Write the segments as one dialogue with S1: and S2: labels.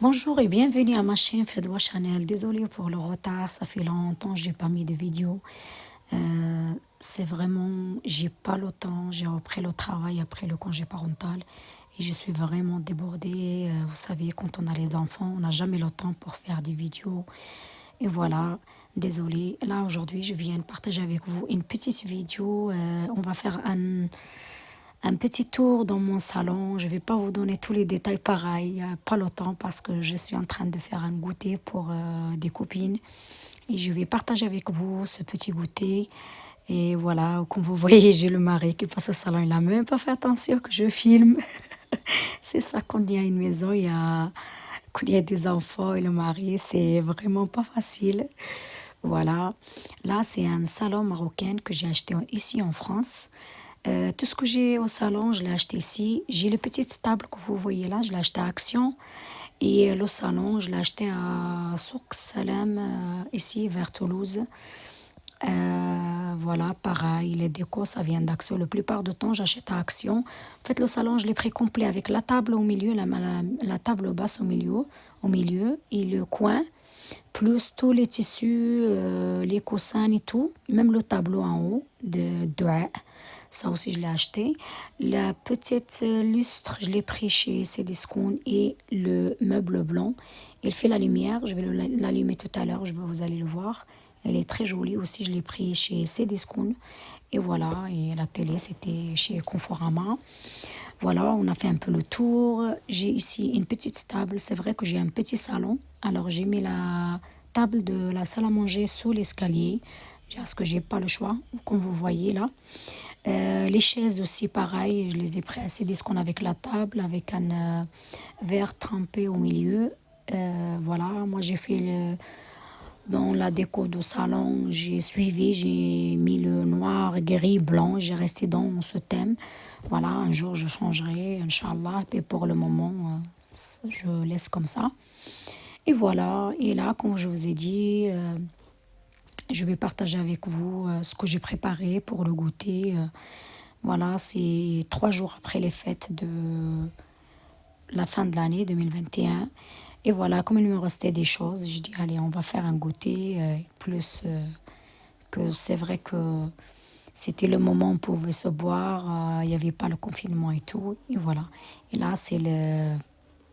S1: Bonjour et bienvenue à ma chaîne Fedwa Channel. Désolée pour le retard, ça fait longtemps que j'ai pas mis de vidéo. C'est vraiment, j'ai pas le temps. J'ai repris le travail après le congé parental et je suis vraiment débordée. Vous savez, quand on a les enfants, on n'a jamais le temps pour faire des vidéos. Et voilà, désolée. Là aujourd'hui, je viens de partager avec vous une petite vidéo. On va faire un petit tour dans mon salon. Je ne vais pas vous donner tous les détails pareil, pas le temps parce que je suis en train de faire un goûter pour des copines. Et je vais partager avec vous ce petit goûter. Et voilà, comme vous voyez, j'ai le mari qui passe au salon. Il n'a même pas fait attention que je filme. C'est ça quand il y a une maison, quand il y a des enfants et le mari, c'est vraiment pas facile. Voilà. Là, c'est un salon marocain que j'ai acheté ici en France. Tout ce que j'ai au salon, je l'ai acheté ici. J'ai les petites tables que vous voyez là, je l'ai acheté à Action. Et le salon, je l'ai acheté à Souk Salem, ici vers Toulouse. Voilà, pareil, les décos, ça vient d'Action. La plupart du temps, j'achète à Action. En fait, le salon, je l'ai pris complet avec la table au milieu, la table basse au milieu et le coin, plus tous les tissus, les coussins et tout, même le tableau en haut de Dua. Ça aussi, je l'ai acheté. La petite lustre, je l'ai pris chez Cdiscount et le meuble blanc. Il fait la lumière. Je vais l'allumer tout à l'heure. Vous allez le voir. Elle est très jolie aussi. Je l'ai pris chez Cdiscount. Et voilà. Et la télé, c'était chez Conforama. Voilà, on a fait un peu le tour. J'ai ici une petite table. C'est vrai que j'ai un petit salon. Alors, j'ai mis la table de la salle à manger sous l'escalier. Parce que j'ai pas le choix, comme vous voyez là. Les chaises aussi, pareil, je les ai pris assez discon avec la table, avec un verre trempé au milieu. Voilà, moi j'ai fait dans la déco du salon, j'ai suivi, j'ai mis le noir, gris, blanc, j'ai resté dans ce thème. Voilà, un jour je changerai, Inch'Allah, et pour le moment, je laisse comme ça. Et voilà, et là, comme je vous ai dit, je vais partager avec vous ce que j'ai préparé pour le goûter. Voilà, c'est 3 jours après les fêtes de la fin de l'année 2021. Et voilà, comme il me restait des choses, je dis, allez, on va faire un goûter. Plus que c'est vrai que c'était le moment où on pouvait se boire, il n'y avait pas le confinement et tout. Et voilà. Et là, c'est le.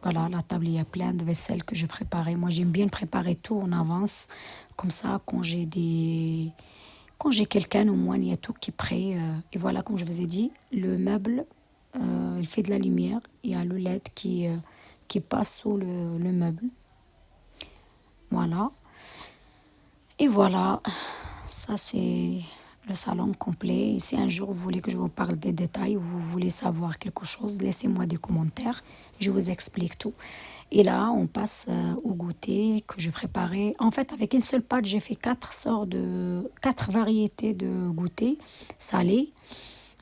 S1: Voilà, la table, il y a plein de vaisselle que j'ai préparé. Moi, j'aime bien préparer tout en avance. Comme ça, quand j'ai quelqu'un, au moins, il y a tout qui est prêt. Et voilà, comme je vous ai dit, le meuble, il fait de la lumière. Il y a le LED qui passe sous le meuble. Voilà. Et voilà, ça c'est le salon complet. Et si un jour vous voulez que je vous parle des détails ou vous voulez savoir quelque chose, laissez-moi des commentaires. Je vous explique tout. Et là, on passe au goûter que j'ai préparé. En fait, avec une seule pâte, j'ai fait 4 variétés de goûter salés.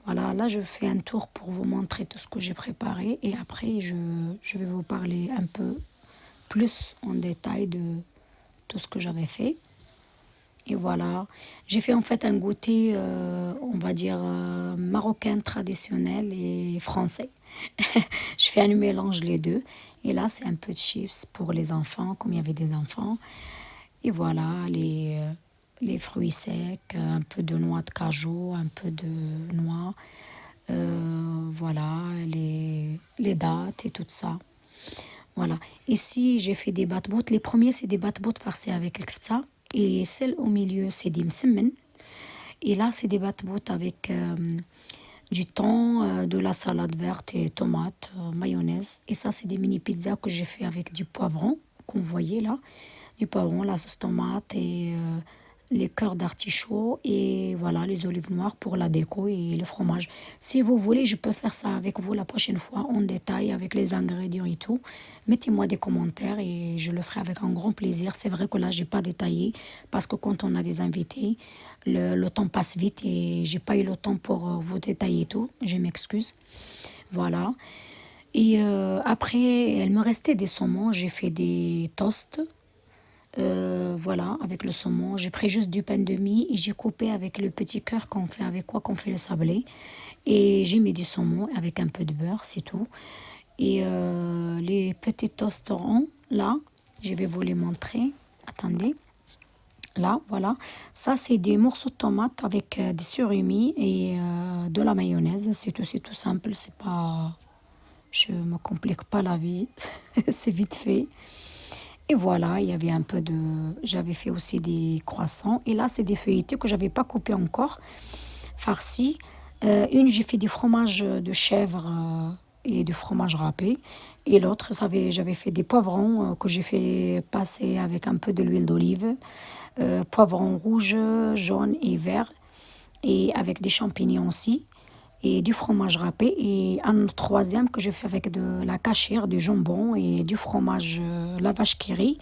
S1: Voilà, là, je fais un tour pour vous montrer tout ce que j'ai préparé. Et après, je vais vous parler un peu plus en détail de tout ce que j'avais fait. Et voilà, j'ai fait en fait un goûter, on va dire, marocain traditionnel et français. Je fais un mélange les deux. Et là, c'est un peu de chips pour les enfants, comme il y avait des enfants. Et voilà, les fruits secs, un peu de noix de cajou, un peu de noix. Voilà, les dattes et tout ça. Voilà. Ici, j'ai fait des batbout. Les premiers, c'est des batbout farcis avec le kfta. Et celle au milieu, c'est des msemen. Et là, c'est des batbout avec du thon, de la salade verte et tomates, mayonnaise. Et ça, c'est des mini pizzas que j'ai fait avec du poivron, comme vous voyez là. Du poivron, la sauce tomate et les cœurs d'artichaut et voilà, les olives noires pour la déco et le fromage. Si vous voulez, je peux faire ça avec vous la prochaine fois en détail avec les ingrédients et tout. Mettez-moi des commentaires et je le ferai avec un grand plaisir. C'est vrai que là, j'ai pas détaillé parce que quand on a des invités, le temps passe vite et j'ai pas eu le temps pour vous détailler tout. Je m'excuse. Voilà. Et après, il me restait des saumons. J'ai fait des toasts. Voilà, avec le saumon. J'ai pris juste du pain de mie et j'ai coupé avec le petit cœur qu'on fait avec quoi qu'on fait le sablé. Et j'ai mis du saumon avec un peu de beurre, c'est tout. Et les petits toasts ronds là, je vais vous les montrer. Attendez. Là, voilà. Ça, c'est des morceaux de tomates avec des surimi et de la mayonnaise. C'est tout simple. C'est pas... Je me complique pas la vie. C'est vite fait. Et voilà, il y avait un peu de... J'avais fait aussi des croissants. Et là, c'est des feuilletés que j'avais pas coupés encore, farcis. Une, j'ai fait du fromage de chèvre et du fromage râpé. Et l'autre, j'avais fait des poivrons que j'ai fait passer avec un peu de l'huile d'olive. Poivrons rouge, jaune et vert. Et avec des champignons aussi. Et du fromage râpé. Et un troisième que je fais avec de la cachère, du jambon et du fromage, la vache qui rit.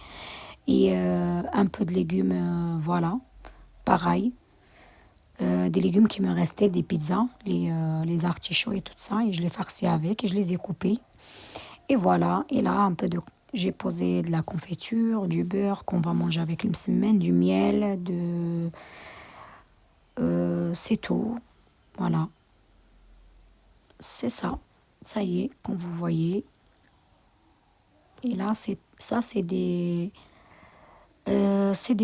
S1: Et un peu de légumes, voilà. Pareil. Des légumes qui me restaient, des pizzas, les artichauts et tout ça, et je les farcis avec, et je les ai coupés. Et voilà, et là, j'ai posé de la confiture, du beurre qu'on va manger avec une semaine, du miel, c'est tout. Voilà, c'est ça. Ça y est, comme vous voyez. Et là, c'est des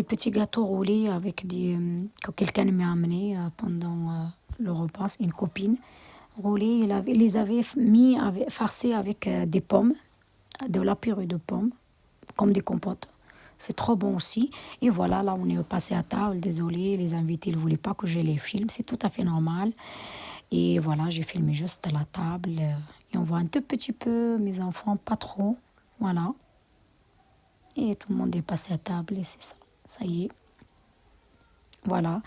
S1: petits gâteaux roulés avec que quelqu'un m'a amené pendant le repas, une copine. Roulés, il les avait farcis avec des pommes, de la purée de pommes, comme des compotes. C'est trop bon aussi. Et voilà, là, on est passé à table. Désolé, les invités ne voulaient pas que je les filme. C'est tout à fait normal. Et voilà, j'ai filmé juste à la table. Et on voit un tout petit peu mes enfants, pas trop. Voilà. Et tout le monde est passé à table et c'est ça. Ça y est. Voilà.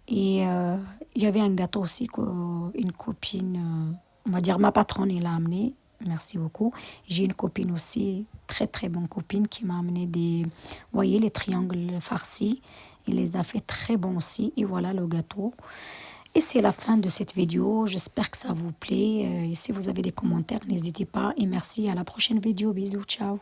S1: Et il y avait un gâteau aussi qu'une copine, on va dire ma patronne, elle a amené. Merci beaucoup. J'ai une copine aussi, très très bonne copine, qui m'a amené vous voyez, les triangles farcis. Il les a fait très bons aussi. Et voilà le gâteau. Et c'est la fin de cette vidéo. J'espère que ça vous plaît. Et si vous avez des commentaires, n'hésitez pas. Et merci. À la prochaine vidéo. Bisous. Ciao.